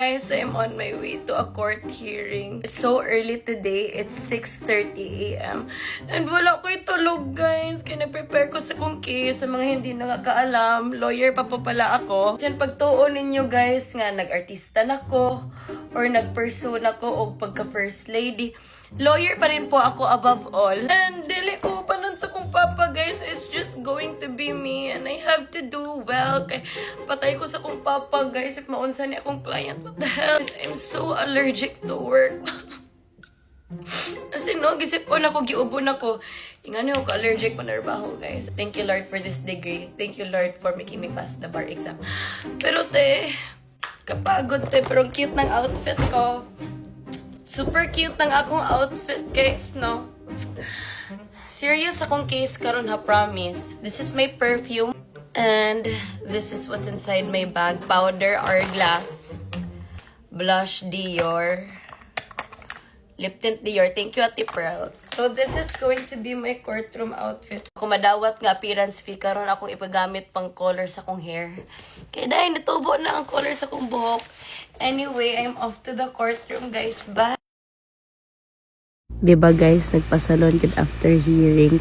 Guys, I'm on my way to a court hearing. It's so early today. It's 6:30 a.m. And wala ko'y tulog, guys. Kaya nag-prepare ko sa kong case. Sa mga hindi nakakaalam, lawyer pa po pala ako. Diyan pagtuon ninyo, guys, nga nag-artista na ko or nag-pursue na ko o pagka-first lady. Lawyer pa rin po ako above all. And dili ko pa nun sa kong papa, guys. It's just going to be me. And I have to do well. Kay patay ko sa kong papa, guys. If maunsa ni akong client, what the hell? I'm so allergic to work. Kasi no, gisipon ako, giubon ako. Yung ano ako, allergic ko narbaho, guys. Thank you, Lord, for this degree. Thank you, Lord, for making me pass the bar exam. Pero te, kapagod te, pero cute ng outfit ko. Super cute ng akong outfit, guys, no? Serious akong case karon ha, promise. This is my perfume. And this is what's inside my bag. Powder Hourglass. Blush Dior. Lip tint Dior. Thank you, Ate Pearl. So this is going to be my courtroom outfit. Kung madawat nga appearance fee, karon akong ipagamit pang color sa kong hair. Kaya dahil natubo na ang color sa kong buhok. Anyway, I'm off to the courtroom, guys. Bye! Diba guys, nagpasalon good after hearing